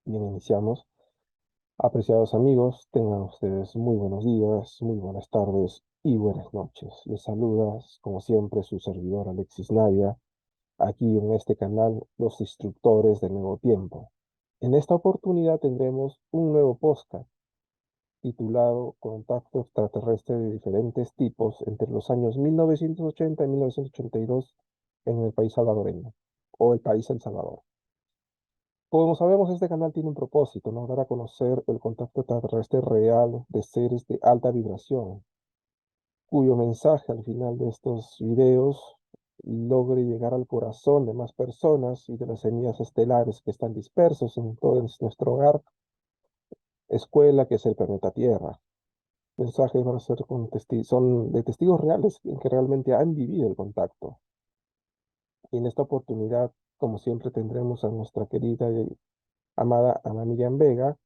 Bien, iniciamos. Apreciados amigos, tengan ustedes muy buenos días, muy buenas tardes y buenas noches. Les saluda, como siempre, su servidor Alexis Navia, aquí en este canal, Los Instructores del Nuevo Tiempo. En esta oportunidad tendremos un nuevo podcast titulado Contacto extraterrestre de diferentes tipos entre los años 1980 y 1982 en el país salvadoreño, o el país El Salvador. Como sabemos, este canal tiene un propósito, ¿no? Dar a conocer el contacto extraterrestre real de seres de alta vibración, cuyo mensaje al final de estos videos logre llegar al corazón de más personas y de las semillas estelares que están dispersos en todo nuestro hogar, escuela, que es el planeta Tierra. Mensajes van a ser son de testigos reales que realmente han vivido el contacto. Y en esta oportunidad, como siempre, tendremos a nuestra querida y amada Ana Miriam Vega,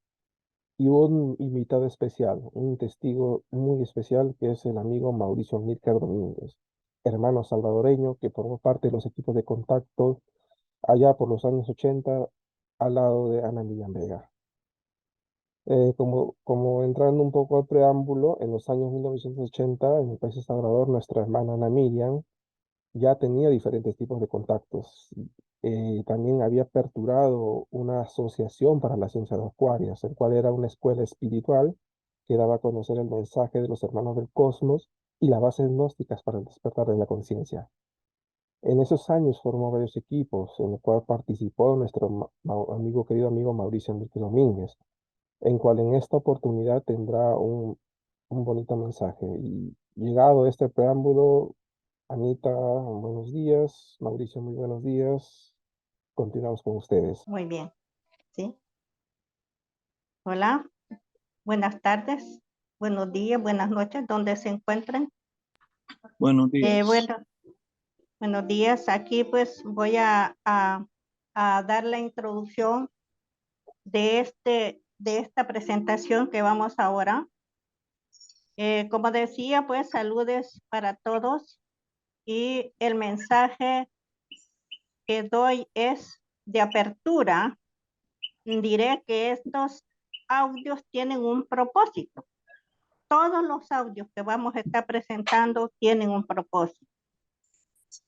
y un invitado especial, un testigo muy especial, que es el amigo Mauricio Amílcar Domínguez, hermano salvadoreño que formó parte de los equipos de contacto allá por los años 80 al lado de Ana Miriam Vega. Como entrando un poco al preámbulo, en los años 1980, en el país de Salvador, nuestra hermana Ana Miriam ya tenía diferentes tipos de contactos. También había aperturado una asociación para la ciencia de Acuarios, el cual era una escuela espiritual que daba a conocer el mensaje de los hermanos del cosmos y las bases gnósticas para el despertar de la conciencia. En esos años formó varios equipos, en el cual participó nuestro querido amigo Mauricio Enrique Domínguez, en cual en esta oportunidad tendrá un bonito mensaje. Y llegado este preámbulo, Anita, buenos días. Mauricio, muy buenos días. Continuamos con ustedes. Muy bien, ¿sí? Hola, buenas tardes, buenos días, buenas noches, ¿dónde se encuentran? Buenos días. Bueno, buenos días. Aquí pues voy a dar la introducción de esta presentación que vamos ahora. Como decía, pues saludes para todos y el mensaje que doy es de apertura. Diré que estos audios tienen un propósito. Todos los audios que vamos a estar presentando tienen un propósito,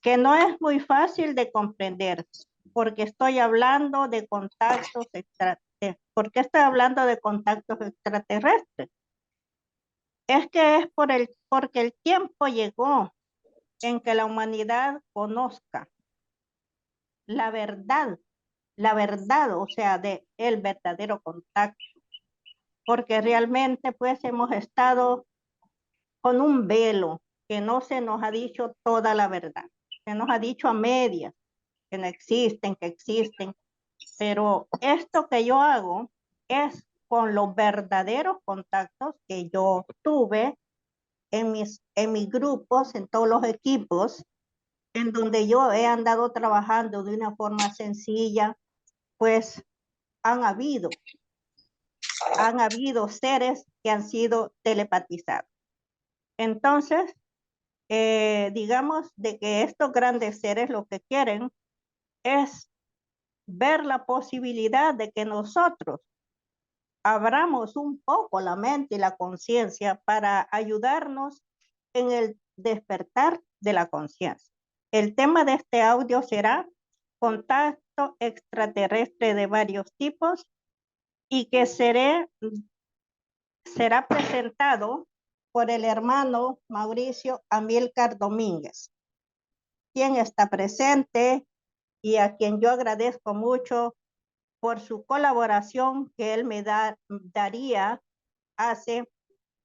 que no es muy fácil de comprender, porque estoy hablando de contactos extraterrestres. ¿Por qué estoy hablando de contactos extraterrestres? Es que es porque el tiempo llegó en que la humanidad conozca la verdad, o sea, de el verdadero contacto, porque realmente pues hemos estado con un velo que no se nos ha dicho toda la verdad, se nos ha dicho a medias, que no existen, que existen, pero esto que yo hago es con los verdaderos contactos que yo tuve en mis grupos, en todos los equipos, en donde yo he andado trabajando de una forma sencilla, pues han habido seres que han sido telepatizados. Entonces, digamos de que estos grandes seres lo que quieren es ver la posibilidad de que nosotros abramos un poco la mente y la conciencia para ayudarnos en el despertar de la conciencia. El tema de este audio será contacto extraterrestre de varios tipos y que será presentado por el hermano Mauricio Amílcar Domínguez, quien está presente y a quien yo agradezco mucho por su colaboración que él me daría hace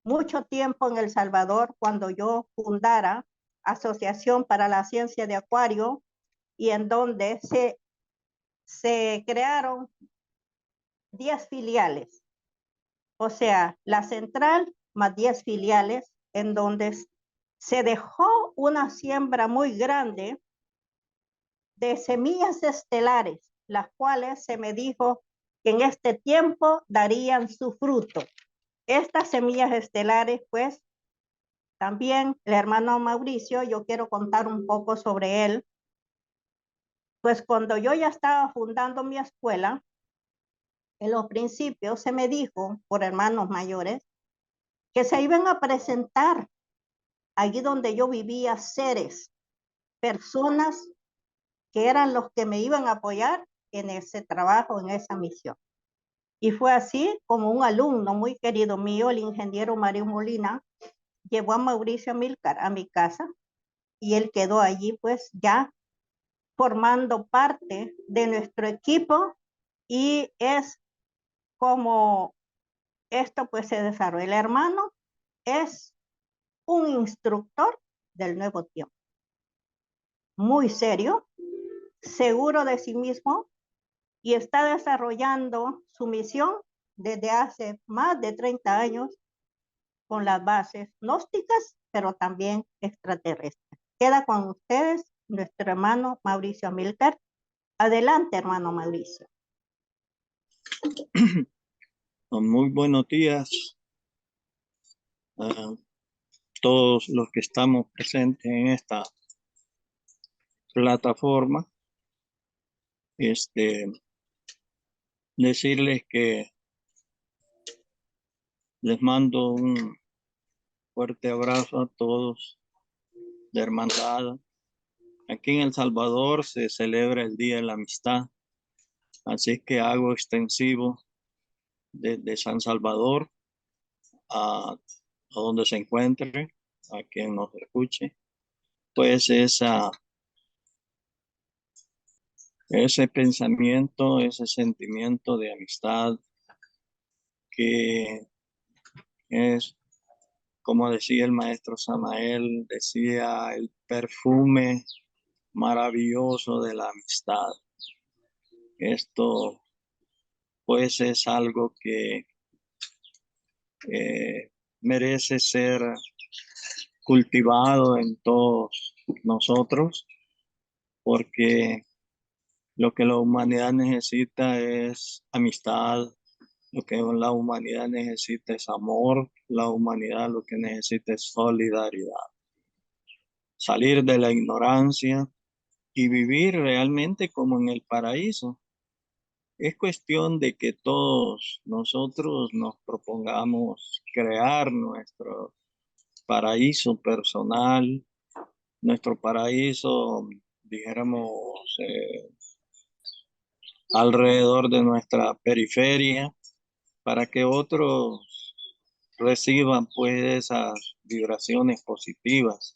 mucho tiempo en El Salvador, cuando yo fundara Asociación para la Ciencia de Acuario, y en donde se crearon 10 filiales, o sea, la central más 10 filiales, en donde se dejó una siembra muy grande de semillas estelares, las cuales se me dijo que en este tiempo darían su fruto. Estas semillas estelares, pues, también el hermano Mauricio, yo quiero contar un poco sobre él. Pues cuando yo ya estaba fundando mi escuela, en los principios se me dijo por hermanos mayores que se iban a presentar allí donde yo vivía seres, personas que eran los que me iban a apoyar en ese trabajo, en esa misión. Y fue así como un alumno muy querido mío, el ingeniero Mario Molina, llevó a Mauricio Amílcar a mi casa y él quedó allí pues ya formando parte de nuestro equipo y es como esto pues se desarrolla. El hermano es un instructor del nuevo tiempo, muy serio, seguro de sí mismo y está desarrollando su misión desde hace más de 30 años con las bases gnósticas, pero también extraterrestres. Queda con ustedes nuestro hermano Mauricio Amílcar. Adelante, hermano Mauricio. Muy buenos días a todos los que estamos presentes en esta plataforma. Decirles que les mando un fuerte abrazo a todos de hermandad. Aquí en El Salvador se celebra el Día de la Amistad, así que hago extensivo desde San Salvador a donde se encuentre, a quien nos escuche, pues ese pensamiento, ese sentimiento de amistad que es, como decía el maestro Samael, decía el perfume maravilloso de la amistad. Esto pues es algo que merece ser cultivado en todos nosotros, porque lo que la humanidad necesita es amistad, lo que la humanidad necesita es amor, la humanidad lo que necesita es solidaridad. Salir de la ignorancia y vivir realmente como en el paraíso. Es cuestión de que todos nosotros nos propongamos crear nuestro paraíso personal, nuestro paraíso, dijéramos, alrededor de nuestra periferia, para que otros reciban pues esas vibraciones positivas.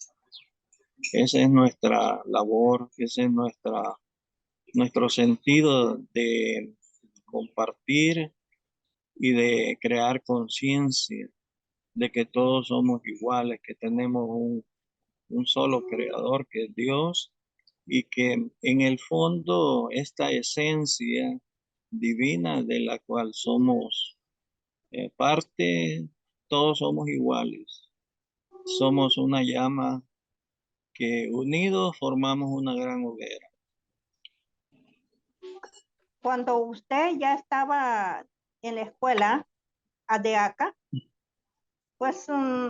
Esa es nuestra labor, ese es nuestro sentido de compartir y de crear conciencia de que todos somos iguales, que tenemos un solo creador que es Dios y que en el fondo esta esencia divina de la cual somos parte, todos somos iguales. Somos una llama que unidos formamos una gran hoguera. Cuando usted ya estaba en la escuela ADEACA, pues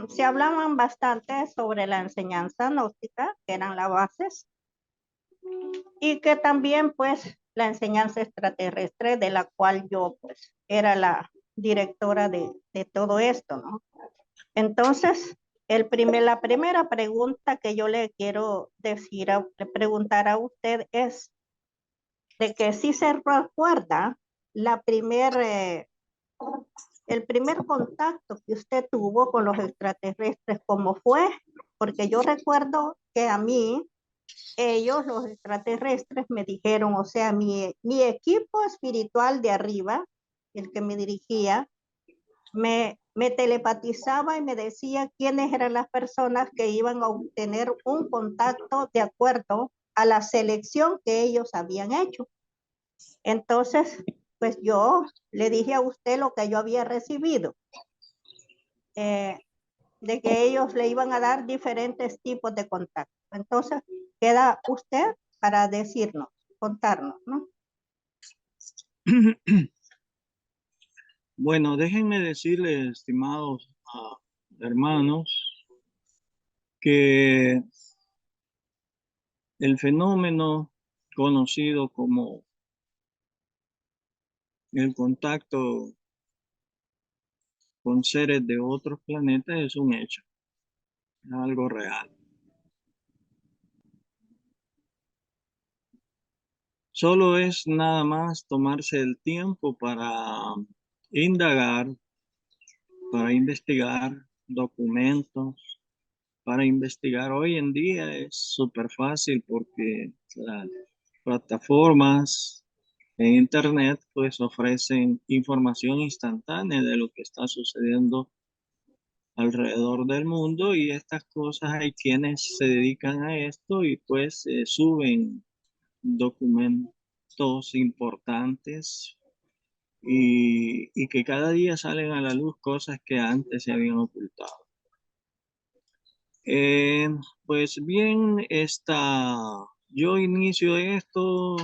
se hablaban bastante sobre la enseñanza gnóstica, que eran las bases, y que también pues la enseñanza extraterrestre, de la cual yo pues era la directora de todo esto, ¿no? Entonces, la primera pregunta que yo le quiero preguntar a usted es de que si se recuerda el primer contacto que usted tuvo con los extraterrestres, ¿cómo fue? Porque yo recuerdo que a mí, ellos, los extraterrestres, me dijeron, o sea, mi equipo espiritual de arriba, el que me dirigía, me telepatizaba y me decía quiénes eran las personas que iban a obtener un contacto de acuerdo a la selección que ellos habían hecho. Entonces, pues yo le dije a usted lo que yo había recibido, de que ellos le iban a dar diferentes tipos de contacto. Entonces, queda usted para decirnos, contarnos, ¿no? Bueno, déjenme decirles, estimados hermanos, que el fenómeno conocido como el contacto con seres de otros planetas es un hecho, es algo real. Solo es nada más tomarse el tiempo para indagar, para investigar documentos, para investigar. Hoy en día es súper fácil porque las plataformas en Internet pues ofrecen información instantánea de lo que está sucediendo alrededor del mundo, y estas cosas hay quienes se dedican a esto y pues suben documentos importantes y que cada día salen a la luz cosas que antes se habían ocultado. Eh, pues bien, yo inicio esto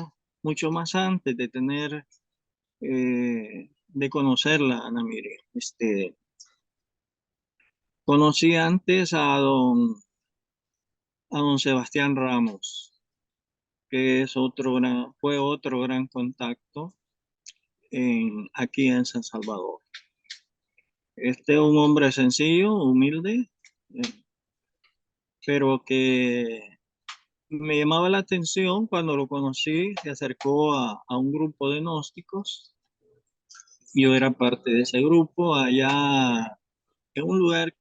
mucho más antes de de conocerla, Ana Miriam. Conocí antes a don Sebastián Ramos, que es fue otro gran contacto aquí en San Salvador. Este es un hombre sencillo, humilde, eh, pero que me llamaba la atención cuando lo conocí. Se acercó a un grupo de gnósticos. Yo era parte de ese grupo allá en un lugar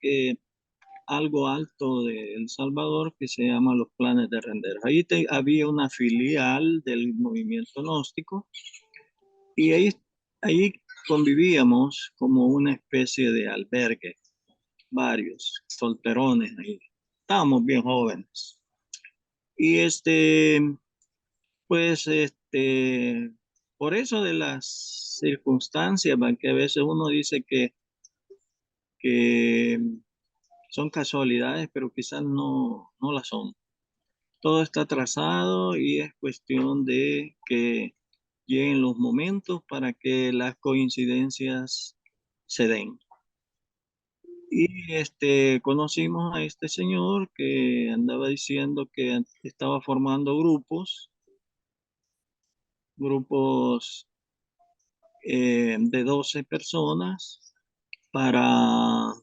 algo alto de El Salvador, que se llama Los Planes de Renderos. Había una filial del movimiento gnóstico, y ahí convivíamos como una especie de albergue, varios solterones ahí. Estábamos bien jóvenes. Y pues por eso de las circunstancias, ¿va? Que a veces uno dice que son casualidades, pero quizás no las son. Todo está trazado y es cuestión de que lleguen los momentos para que las coincidencias se den. Y conocimos a este señor que andaba diciendo que estaba formando grupos de 12 personas para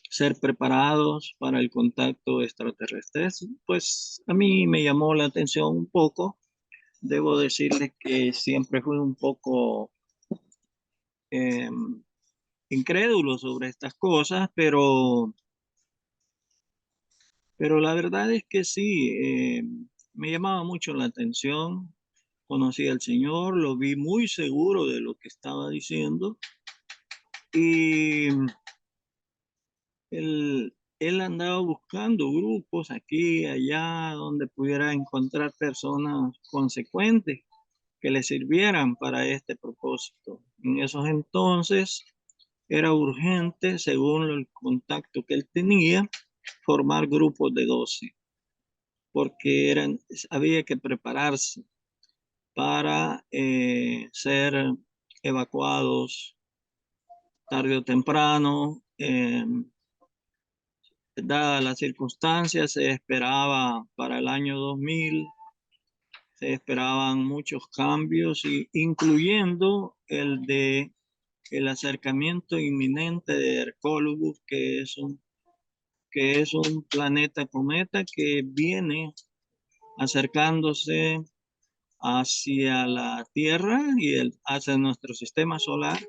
ser preparados para el contacto extraterrestre. Pues a mí me llamó la atención un poco. Debo decirles que siempre fui un poco eh, incrédulo sobre estas cosas, pero la verdad es que sí, me llamaba mucho la atención. Conocí al Señor, lo vi muy seguro de lo que estaba diciendo, y él andaba buscando grupos aquí y allá donde pudiera encontrar personas consecuentes que le sirvieran para este propósito. En esos entonces era urgente, según el contacto que él tenía, formar grupos de 12, porque había que prepararse para ser evacuados tarde o temprano. Dadas las circunstancias, se esperaba para el año 2000, se esperaban muchos cambios, incluyendo el acercamiento inminente de Hercólogos, que es un planeta cometa que viene acercándose hacia la Tierra y hacia nuestro sistema solar.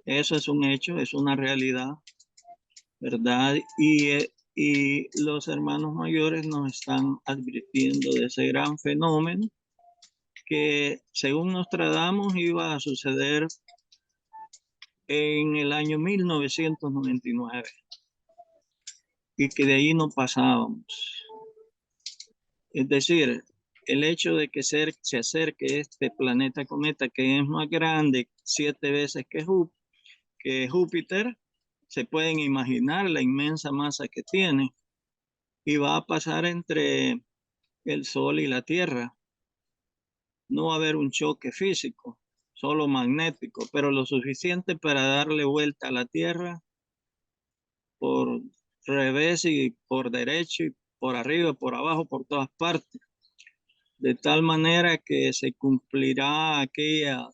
Eso es un hecho, es una realidad, ¿verdad? Y los hermanos mayores nos están advirtiendo de ese gran fenómeno que, según Nostradamus, iba a suceder en el año 1999 y que de ahí no pasábamos. Es decir, el hecho de que se acerque este planeta cometa, que es más grande 7 veces que Júpiter, se pueden imaginar la inmensa masa que tiene, y va a pasar entre el Sol y la Tierra. No va a haber un choque físico, solo magnético, pero lo suficiente para darle vuelta a la Tierra por revés y por derecho y por arriba, por abajo, por todas partes. de tal manera que se cumplirá aquella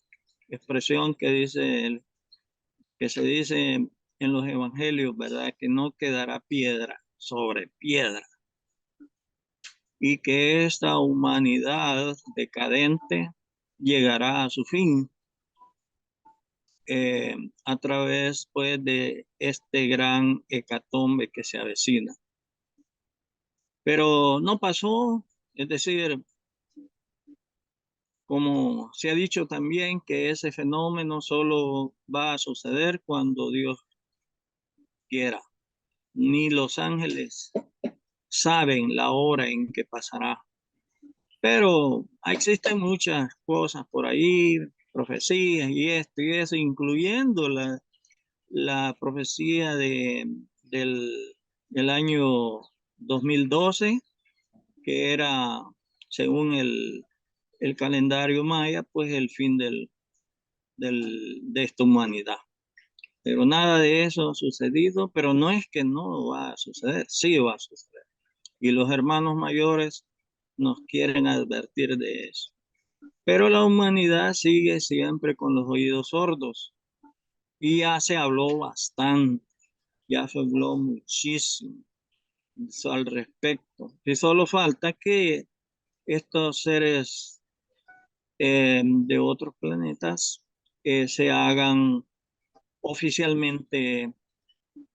expresión que se dice en los evangelios, ¿verdad? Que no quedará piedra sobre piedra y que esta humanidad decadente llegará a su fin a través, pues, de este gran hecatombe que se avecina. Pero no pasó, es decir, como se ha dicho también, que ese fenómeno solo va a suceder cuando Dios quiera. Ni los ángeles saben la hora en que pasará. Pero existen muchas cosas por ahí, profecías y esto y eso, incluyendo la profecía del año 2012, que era, según el calendario maya, pues el fin de esta humanidad. Pero nada de eso ha sucedido, pero no es que no va a suceder, sí va a suceder. Y los hermanos mayores nos quieren advertir de eso. Pero la humanidad sigue siempre con los oídos sordos. Y ya se habló bastante, ya se habló muchísimo al respecto. Y solo falta que estos seres de otros planetas se hagan oficialmente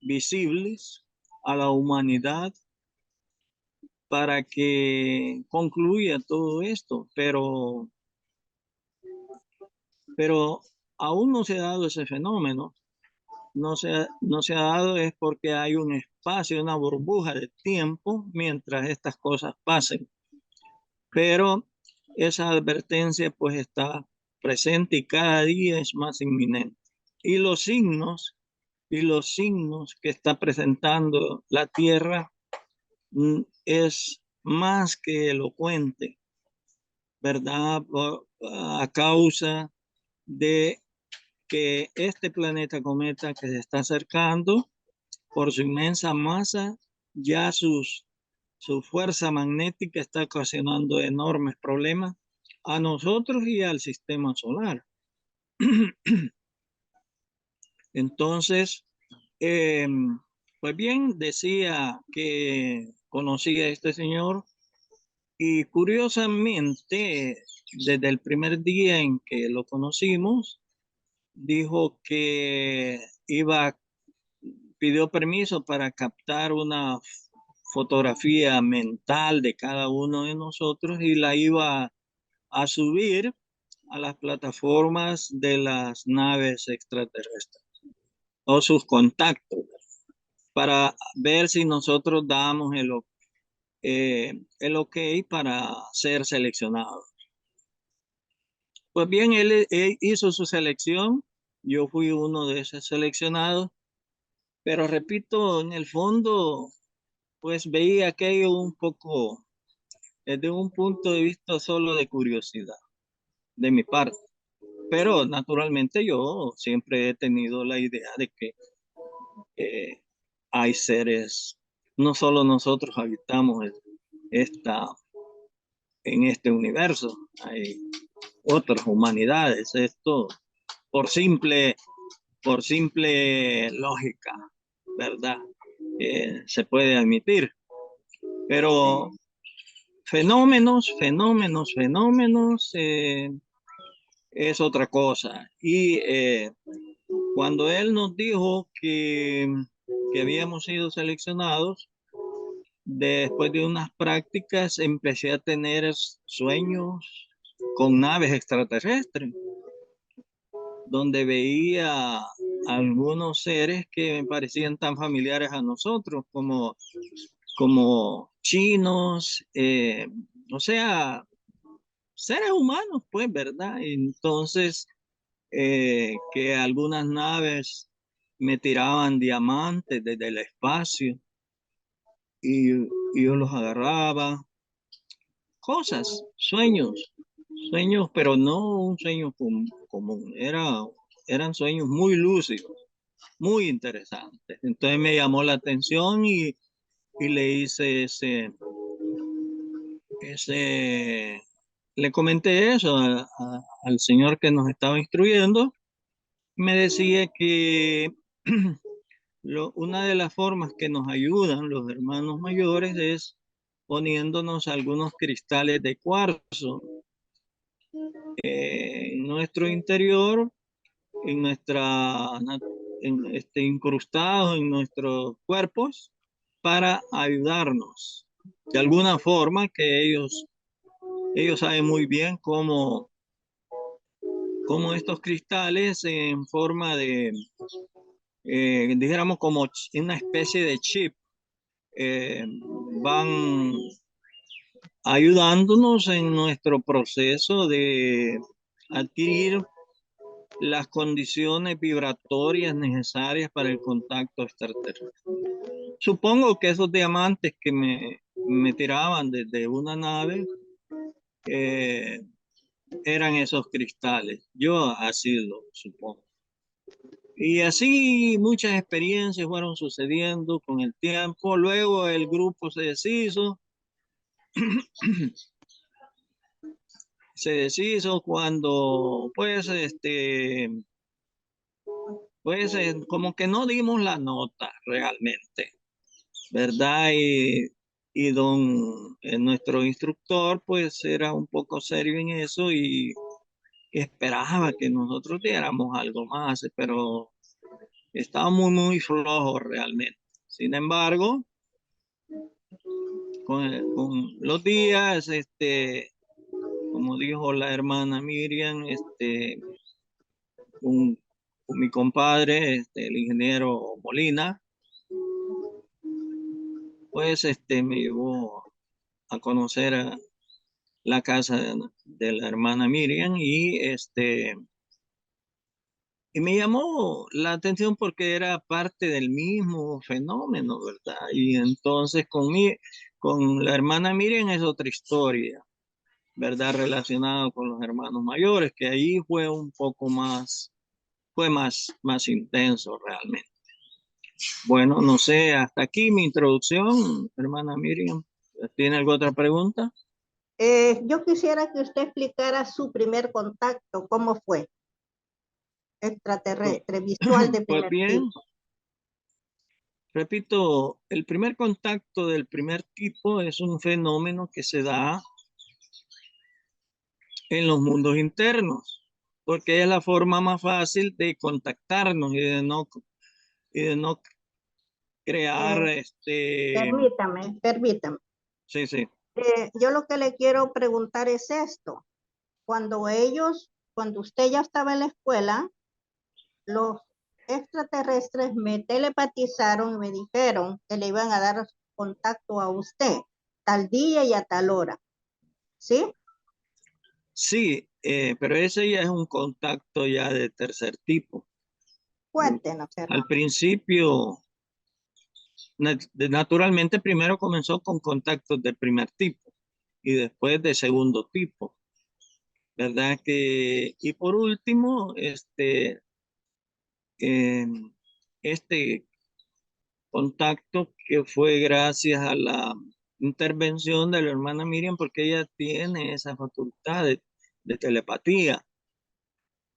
visibles a la humanidad para que concluya todo esto, pero aún no se ha dado ese fenómeno. No se ha dado es porque hay un espacio, una burbuja de tiempo mientras estas cosas pasen. Pero esa advertencia pues está presente y cada día es más inminente. Y los signos que está presentando la Tierra es más que elocuente, ¿verdad? A causa de que este planeta cometa que se está acercando por su inmensa masa, ya su fuerza magnética está ocasionando enormes problemas a nosotros y al sistema solar. Entonces, pues bien, decía que conocía a este señor y curiosamente, desde el primer día en que lo conocimos, dijo que pidió permiso para captar una fotografía mental de cada uno de nosotros y la iba a subir a las plataformas de las naves extraterrestres o sus contactos para ver si nosotros damos el ok para ser seleccionados. Pues bien, él hizo su selección, yo fui uno de esos seleccionados, pero repito, en el fondo, pues veía aquello un poco desde un punto de vista solo de curiosidad de mi parte. Pero naturalmente yo siempre he tenido la idea de que eh, hay seres, no solo nosotros habitamos esta, en este universo, hay otras humanidades. Esto por por simple lógica, ¿verdad? Se puede admitir. Pero fenómenos, es otra cosa. Y cuando él nos dijo que habíamos sido seleccionados, después de unas prácticas empecé a tener sueños con naves extraterrestres, donde veía algunos seres que me parecían tan familiares a nosotros, como chinos, o sea, seres humanos, pues, ¿verdad? Entonces, que algunas naves me tiraban diamantes desde el espacio y yo los agarraba, sueños, pero no un sueño común, eran sueños muy lúcidos, muy interesantes. Entonces me llamó la atención y le hice ese le comenté eso al señor que nos estaba instruyendo. Me decía que una de las formas que nos ayudan los hermanos mayores es poniéndonos algunos cristales de cuarzo en nuestro interior, en incrustados en nuestros cuerpos para ayudarnos. De alguna forma que ellos saben muy bien cómo estos cristales en forma de, dijéramos, como una especie de chip, eh, van ayudándonos en nuestro proceso de adquirir las condiciones vibratorias necesarias para el contacto extraterrestre. Supongo que esos diamantes que me tiraban desde una nave eran esos cristales. Yo así lo supongo. Y así muchas experiencias fueron sucediendo con el tiempo. Luego el grupo se deshizo. Se deshizo cuando, como que no dimos la nota realmente, ¿verdad? Y nuestro instructor, pues era un poco serio en eso y esperaba que nosotros diéramos algo más, pero estaba muy, muy flojo realmente. Sin embargo, con los días, como dijo la hermana Miriam, con, con mi compadre, el ingeniero Molina, pues me llevó a conocer la casa de la hermana Miriam y me llamó la atención porque era parte del mismo fenómeno, ¿verdad? Y entonces con la hermana Miriam es otra historia, ¿verdad? Relacionado con los hermanos mayores, que ahí fue un poco más, más intenso realmente. Bueno, no sé, hasta aquí mi introducción, hermana Miriam. ¿Tiene alguna otra pregunta? Yo quisiera que usted explicara su primer contacto, ¿cómo fue? Extraterrestre, visual de Pues primer bien, tipo. repito, el primer contacto del primer tipo es un fenómeno que se da en los mundos internos, porque es la forma más fácil de contactarnos y de no crear Eh, permítame. sí, sí. Yo lo que le quiero preguntar es esto. Cuando usted ya estaba en la escuela, los extraterrestres me telepatizaron y me dijeron que le iban a dar contacto a usted tal día y a tal hora. ¿Sí? Sí, pero ese ya es un contacto ya de tercer tipo. Cuéntenos, Al hermano. principio, naturalmente, primero comenzó con contactos de primer tipo y después de segundo tipo, ¿verdad? Y por último, eh, este contacto que fue gracias a la intervención de la hermana Miriam, porque ella tiene esa facultad de telepatía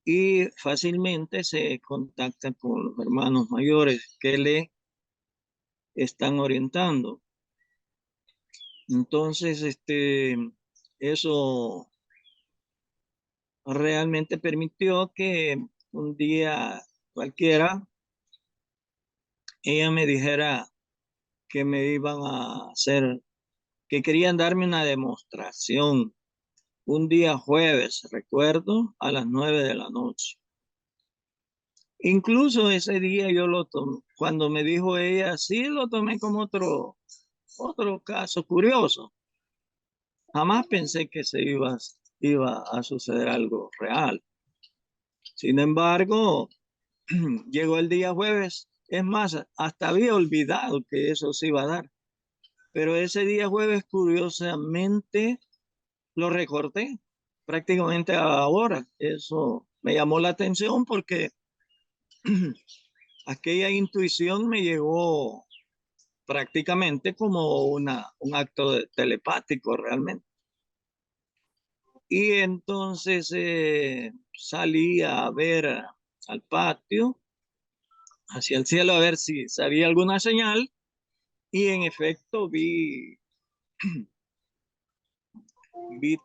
y fácilmente se contacta con los hermanos mayores que le están orientando. Entonces, eso realmente permitió que un día cualquiera ella me dijera que me iban a hacer, que querían darme una demostración un día jueves, recuerdo, a las 9 de la noche. Incluso ese día yo lo tomé, cuando me dijo ella, sí lo tomé como otro caso curioso. Jamás pensé que iba a suceder algo real. Sin embargo, llegó el día jueves. Es más, hasta había olvidado que eso se iba a dar. Pero ese día jueves, curiosamente, lo recordé prácticamente ahora. Eso me llamó la atención porque aquella intuición me llegó prácticamente como un acto telepático realmente. Y entonces salí a ver al patio, hacia el cielo, a ver si había alguna señal. Y en efecto vi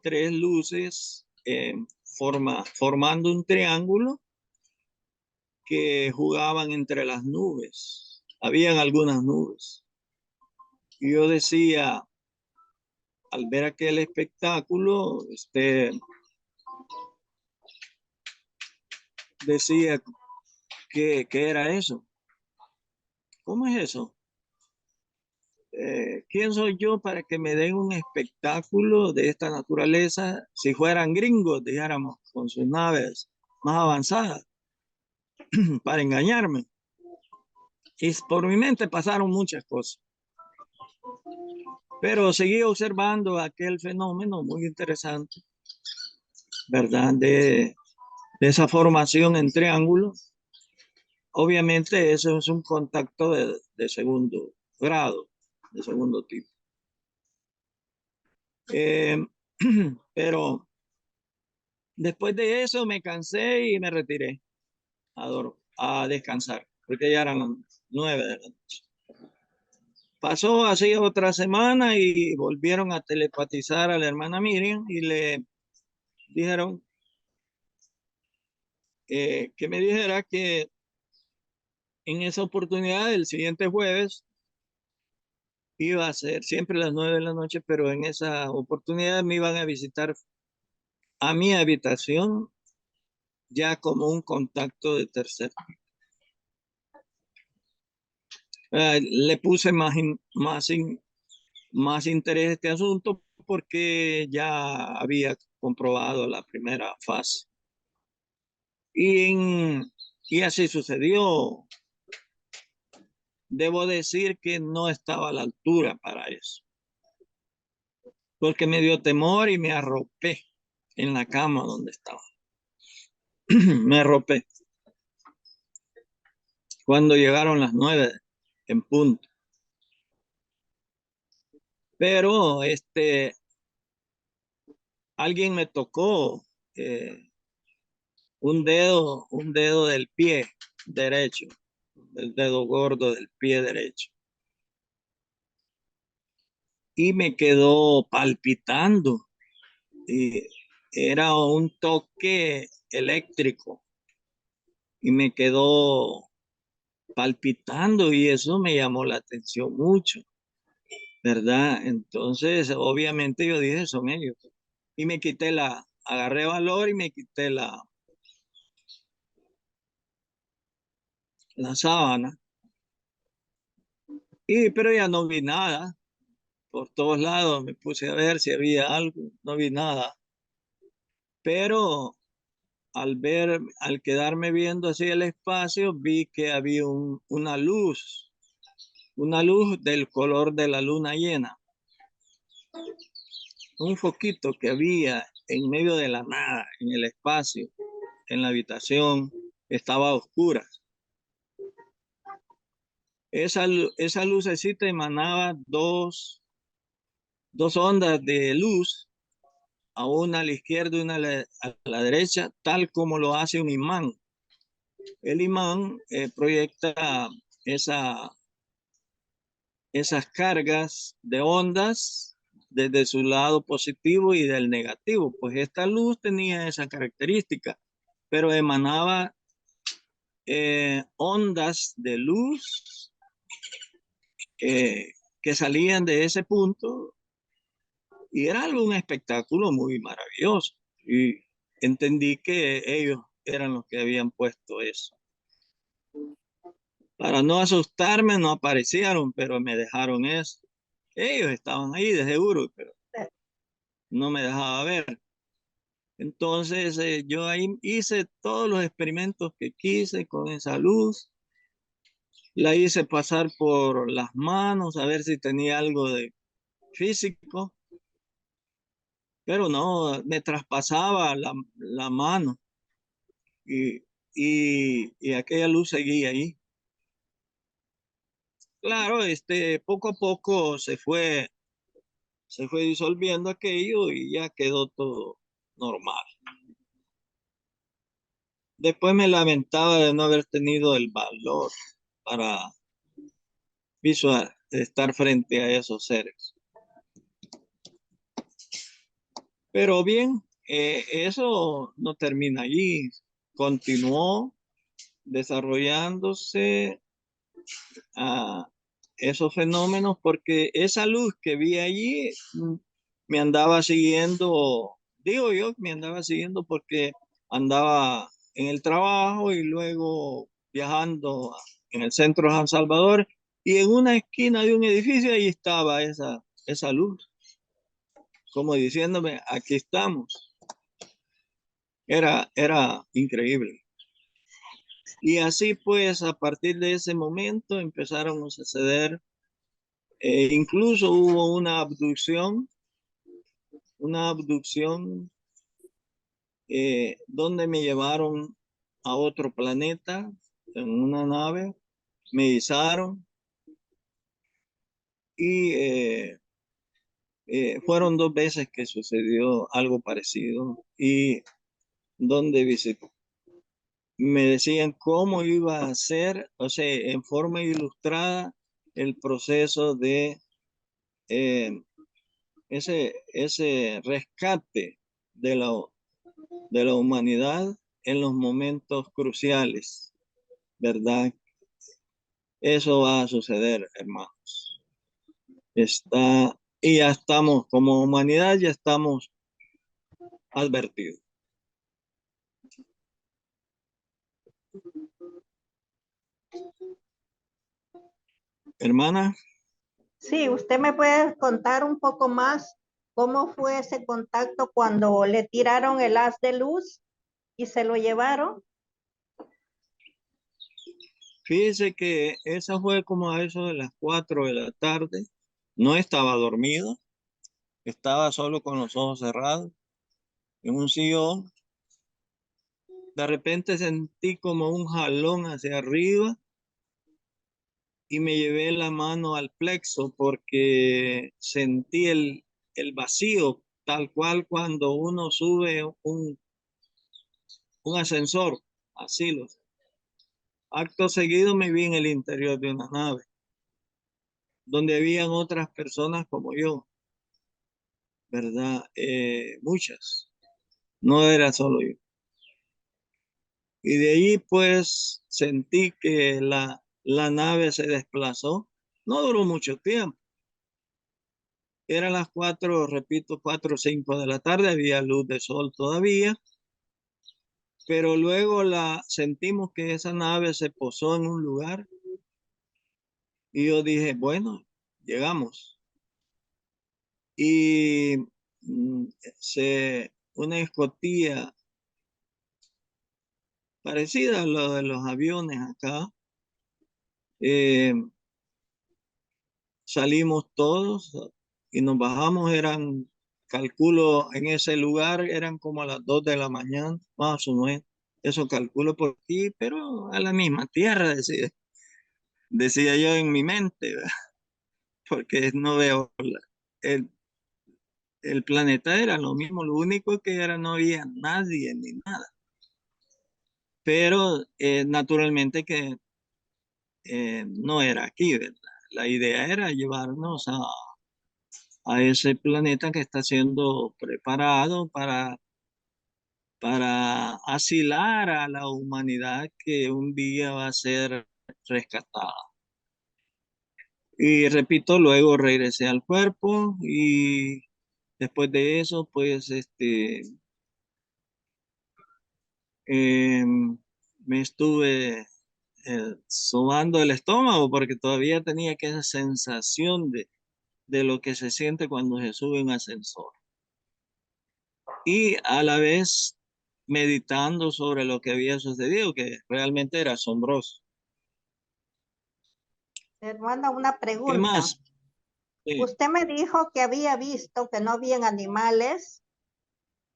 tres luces formando un triángulo que jugaban entre las nubes. Habían algunas nubes. Y yo decía, al ver aquel espectáculo, decía, ¿qué era eso? ¿Cómo es eso? ¿Quién soy yo para que me den un espectáculo de esta naturaleza si fueran gringos, dijéramos, con sus naves más avanzadas, para engañarme? Y por mi mente pasaron muchas cosas, pero seguí observando aquel fenómeno muy interesante, ¿verdad? De esa formación en triángulo. Obviamente eso es un contacto de segundo grado, de segundo tipo. Eh, pero después de eso me cansé y me retiré a descansar, porque ya eran las 9 de la noche. Pasó así otra semana y volvieron a telepatizar a la hermana Miriam y le dijeron que me dijera que en esa oportunidad, el siguiente jueves, iba a ser siempre a las 9 de la noche, pero en esa oportunidad me iban a visitar a mi habitación ya como un contacto de tercero. Le puse más interés a este asunto porque ya había comprobado la primera fase. Y así sucedió. Debo decir que no estaba a la altura para eso, porque me dio temor y me arropé en la cama donde estaba. Me arropé cuando llegaron las 9 en punto. Pero alguien me tocó un dedo del pie derecho, el dedo gordo del pie derecho. Y me quedó palpitando. Y era un toque eléctrico. Y me quedó palpitando y eso me llamó la atención mucho, ¿verdad? Entonces, obviamente yo dije, son ellos. Y me agarré valor y me quité la sábana. Pero ya no vi nada. Por todos lados me puse a ver si había algo, no vi nada. Pero al quedarme viendo así el espacio, vi que había una luz del color de la luna llena. Un foquito que había en medio de la nada, en el espacio, en la habitación, estaba oscura. Esa lucecita emanaba dos ondas de luz, a una a la izquierda y una a la derecha, tal como lo hace un imán. El imán proyecta esas cargas de ondas desde su lado positivo y del negativo. Pues esta luz tenía esa característica, pero emanaba ondas de luz que salían de ese punto y era un espectáculo muy maravilloso. Y entendí que ellos eran los que habían puesto eso. Para no asustarme, no aparecieron, pero me dejaron eso. Ellos estaban ahí de seguro, pero no me dejaba ver. Entonces yo ahí hice todos los experimentos que quise con esa luz. La hice pasar por las manos a ver si tenía algo de físico, pero no, me traspasaba la mano y, y aquella luz seguía ahí. Claro, poco a poco se fue disolviendo aquello y ya quedó todo normal. Después me lamentaba de no haber tenido el valor para estar frente a esos seres. Pero bien, eso no termina allí. Continuó desarrollándose a esos fenómenos porque esa luz que vi allí me andaba siguiendo, digo yo, me andaba siguiendo porque andaba en el trabajo y luego viajando en el centro de San Salvador y en una esquina de un edificio ahí estaba esa luz, como diciéndome, aquí estamos. Era increíble. Y así pues, a partir de ese momento empezaron a suceder, incluso hubo una abducción donde me llevaron a otro planeta en una nave, me izaron y fueron 2 veces que sucedió algo parecido y donde visité. Me decían cómo iba a ser, o sea, en forma ilustrada, el proceso de ese rescate de la humanidad en los momentos cruciales, ¿verdad? Eso va a suceder, hermanos. Y ya estamos, como humanidad, ya estamos advertidos. Hermana, Sí, usted me puede contar un poco más cómo fue ese contacto cuando le tiraron el haz de luz y se lo llevaron. fíjese que esa fue como a eso de las 4 de la tarde. No estaba dormido, estaba solo con los ojos cerrados en un sillón. De repente sentí como un jalón hacia arriba y me llevé la mano al plexo porque sentí el vacío, tal cual cuando uno sube un ascensor. Así lo. Acto seguido me vi en el interior de una nave, donde habían otras personas como yo, ¿verdad? Muchas, no era solo yo. Y de ahí pues sentí que la nave se desplazó. No duró mucho tiempo. Eran las 4, repito, 4 o 5 de la tarde, había luz de sol todavía, pero luego sentimos que esa nave se posó en un lugar y yo dije, bueno, llegamos. Y mm, una escotilla parecida a lo de los aviones acá, eh, salimos todos y nos bajamos, calculo, en ese lugar eran como a las 2 de la mañana, más o menos. Eso calculo por aquí, pero a la misma tierra, decía yo en mi mente, ¿verdad? Porque no veo el, el planeta era lo mismo, lo único que era no había nadie ni nada. Pero naturalmente que no era aquí, ¿verdad? La idea era llevarnos a ese planeta que está siendo preparado para asilar a la humanidad que un día va a ser rescatada. Y repito, luego regresé al cuerpo y después de eso, pues, me estuve sobando el estómago porque todavía tenía esa sensación de lo que se siente cuando se sube en ascensor. Y a la vez meditando sobre lo que había sucedido, que realmente era asombroso. Hermana, una ¿Qué pregunta. más? Sí, Usted me dijo que había visto que no habían animales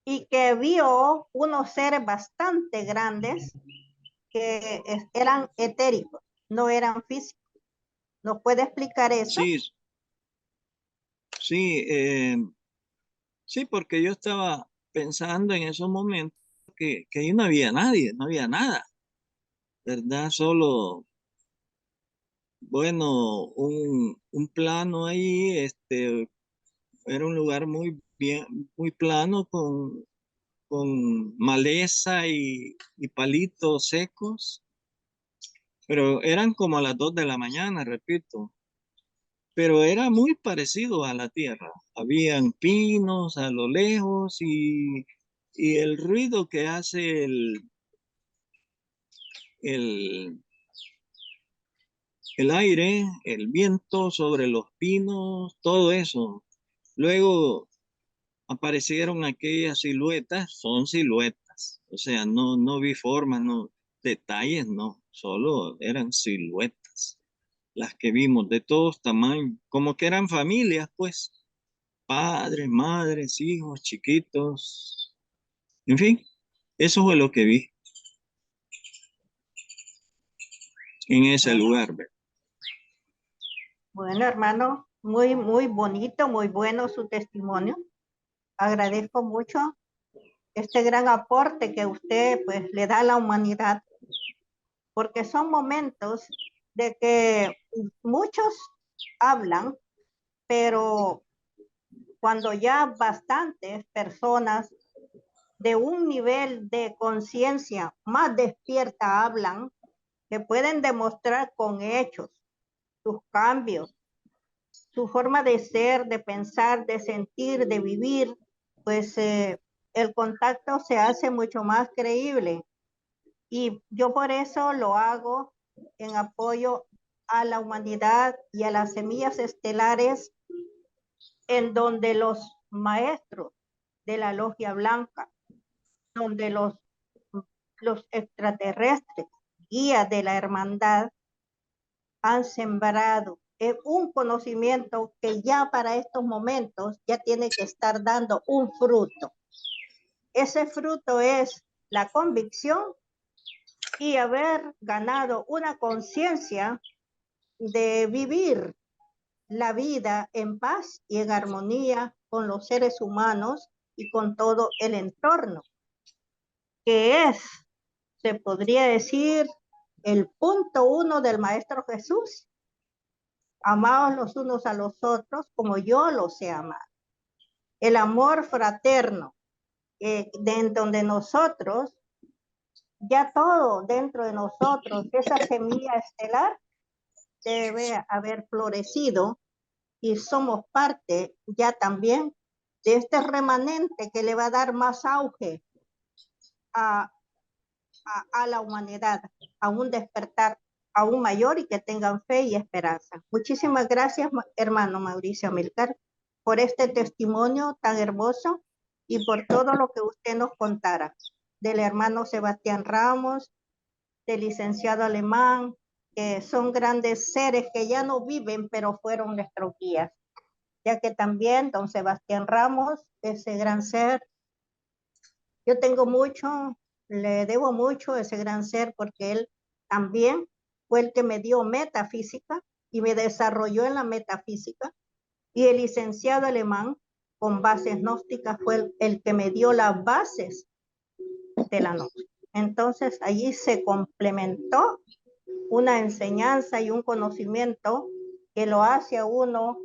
y que vio unos seres bastante grandes que eran etéricos, no eran físicos. ¿Nos puede explicar eso? sí, sí, sí, porque yo estaba pensando en esos momentos que ahí no había nadie, no había nada, ¿verdad? Solo, bueno, un plano ahí, era un lugar muy bien, muy plano con maleza y palitos secos, pero eran como a las 2 de la mañana, repito, pero era muy parecido a la tierra. Habían pinos a lo lejos y el ruido que hace el, el aire, el viento sobre los pinos, todo eso. Luego aparecieron aquellas siluetas, son siluetas, o sea, no vi formas, no, detalles, no, solo eran siluetas, las que vimos de todos tamaños, como que eran familias, pues, padres, madres, hijos, chiquitos, en fin, eso fue lo que vi en ese Bueno, lugar. ¿Ve? bueno, hermano, muy bonito, muy bueno su testimonio. Agradezco mucho este gran aporte que usted pues le da a la humanidad, porque son momentos de que muchos hablan, pero cuando ya bastantes personas de un nivel de conciencia más despierta hablan, que pueden demostrar con hechos sus cambios, su forma de ser, de pensar, de sentir, de vivir, pues el contacto se hace mucho más creíble. Y yo por eso lo hago en apoyo a la humanidad y a las semillas estelares, en donde los maestros de la logia blanca, donde los extraterrestres, guías de la hermandad, han sembrado un conocimiento que ya para estos momentos ya tiene que estar dando un fruto. Ese fruto es la convicción y haber ganado una conciencia de vivir la vida en paz y en armonía con los seres humanos y con todo el entorno, que es, se podría decir, el punto uno del Maestro Jesús. Amaos los unos a los otros como yo los he amado. El amor fraterno, dentro de nosotros, ya todo dentro de nosotros, esa semilla estelar debe haber florecido y somos parte ya también de este remanente que le va a dar más auge a, a la humanidad, a un despertar aún mayor y que tengan fe y esperanza. Muchísimas gracias, hermano Mauricio Amilcar, por este testimonio tan hermoso y por todo lo que usted nos contara del hermano Sebastián Ramos, del licenciado Alemán, que son grandes seres que ya no viven, pero fueron nuestros guías, ya que también don Sebastián Ramos, ese gran ser, yo tengo mucho, le debo mucho a ese gran ser porque él también fue el que me dio metafísica y me desarrolló en la metafísica. Y el licenciado Alemán, con bases gnósticas, fue el que me dio las bases de la gnóstica. Entonces, allí se complementó una enseñanza y un conocimiento que lo hace a uno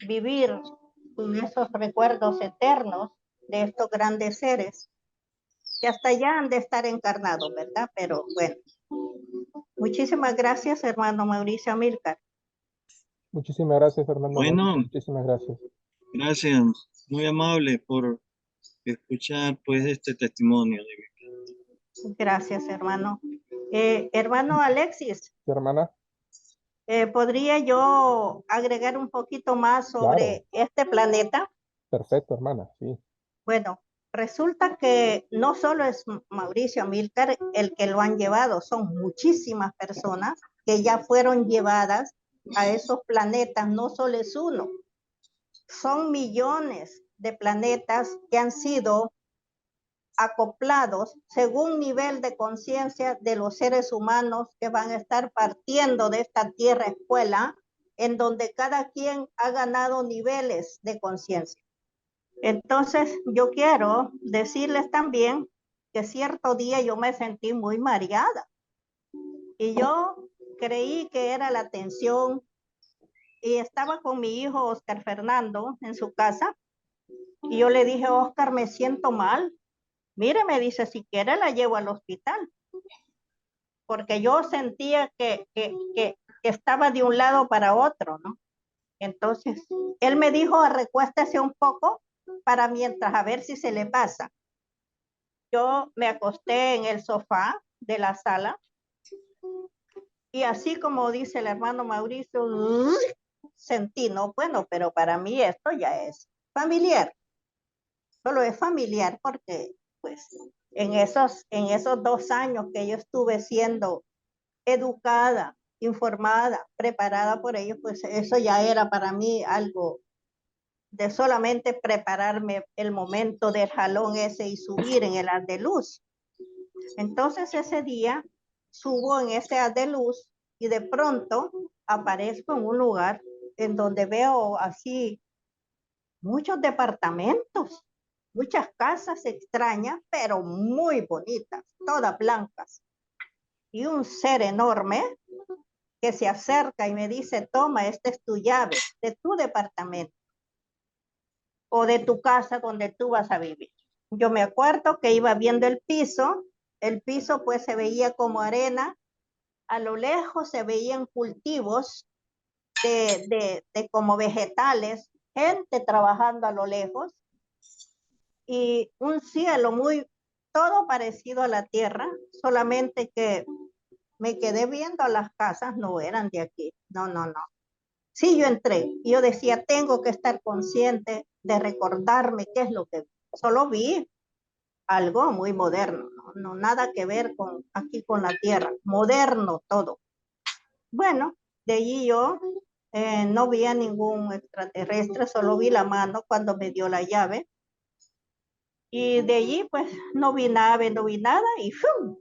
vivir con esos recuerdos eternos de estos grandes seres que hasta allá han de estar encarnados, ¿verdad? Pero bueno, muchísimas gracias, hermano Mauricio Amilcar. Muchísimas gracias, Fernando Mauricio. Bueno, Muchísimas gracias. gracias, muy amable por escuchar pues este testimonio. Gracias, hermano. Hermano Alexis, ¿Sí, hermana? ¿podría yo agregar un poquito más Claro, sobre este planeta? perfecto, hermana, sí. Bueno, resulta que no solo es Mauricio Amilcar el que lo han llevado, son muchísimas personas que ya fueron llevadas a esos planetas, no solo es uno, son millones de planetas que han sido acoplados según nivel de conciencia de los seres humanos que van a estar partiendo de esta tierra escuela, en donde cada quien ha ganado niveles de conciencia. Entonces, yo quiero decirles también que cierto día yo me sentí muy mareada y yo creí que era la tensión y estaba con mi hijo Oscar Fernando en su casa y yo le dije, Oscar, me siento mal. Mire, me dice, si quiere la llevo al hospital, porque yo sentía que estaba de un lado para otro, ¿no? Entonces, él me dijo, recuéstese un poco para mientras a ver si se le pasa. Yo me acosté en el sofá de la sala y así como dice el hermano Mauricio, sentí, no, bueno, pero para mí esto ya es familiar, solo es familiar porque pues en esos 2 años que yo estuve siendo educada, informada, preparada por ellos, pues eso ya era para mí algo de solamente prepararme el momento del jalón ese y subir en el haz de luz. Entonces ese día subo en ese haz de luz y de pronto aparezco en un lugar en donde veo así muchos departamentos, muchas casas extrañas, pero muy bonitas, todas blancas. Y un ser enorme que se acerca y me dice, toma, esta es tu llave de tu departamento o de tu casa donde tú vas a vivir. Yo me acuerdo que iba viendo el piso pues se veía como arena, a lo lejos se veían cultivos de como vegetales, gente trabajando a lo lejos y un cielo muy, todo parecido a la tierra, solamente que me quedé viendo las casas, no eran de aquí, no, no, no. Sí, yo entré y yo decía, tengo que estar consciente de recordarme qué es lo que vi. Solo vi algo muy moderno, no, no nada que ver con aquí con la tierra, moderno todo. Bueno, de allí yo no vi a ningún extraterrestre, solo vi la mano cuando me dio la llave. Y de allí pues no vi nave, no vi nada y ¡fum!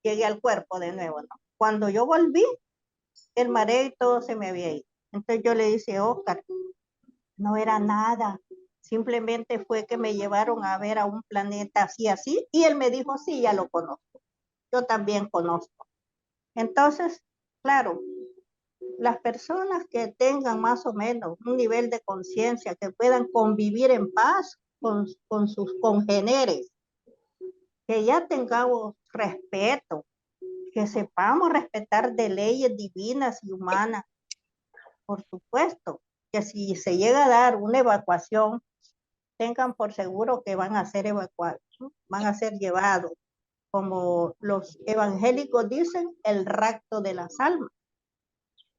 Llegué al cuerpo de nuevo, ¿no? Cuando yo volví, el mareo y todo se me había ido. Entonces yo le dije, Oscar, no era nada, simplemente fue que me llevaron a ver a un planeta así, así, y él me dijo, sí, ya lo conozco, yo también conozco. Entonces, claro, las personas que tengan más o menos un nivel de conciencia, que puedan convivir en paz con sus congéneres, que ya tengamos respeto, que sepamos respetar de leyes divinas y humanas, por supuesto, que si se llega a dar una evacuación, tengan por seguro que van a ser evacuados, ¿no? Van a ser llevados, como los evangélicos dicen, el rapto de las almas.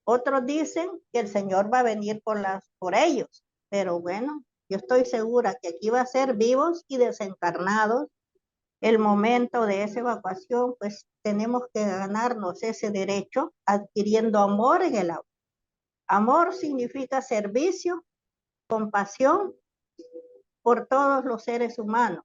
Otros dicen que el Señor va a venir por ellos, pero bueno, yo estoy segura que aquí va a ser vivos y desencarnados. El momento de esa evacuación, pues tenemos que ganarnos ese derecho adquiriendo amor en el agua. Amor significa servicio, compasión por todos los seres humanos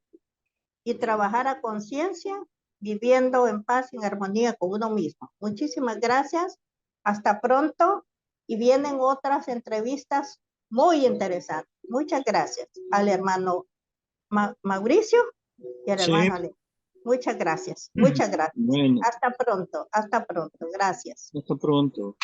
y trabajar a conciencia, viviendo en paz y en armonía con uno mismo. Muchísimas gracias, hasta pronto y vienen otras entrevistas muy interesantes. Muchas gracias al hermano Mauricio y al Sí, hermano Ale. Muchas gracias, muchas gracias. bueno, Hasta pronto, gracias. hasta pronto.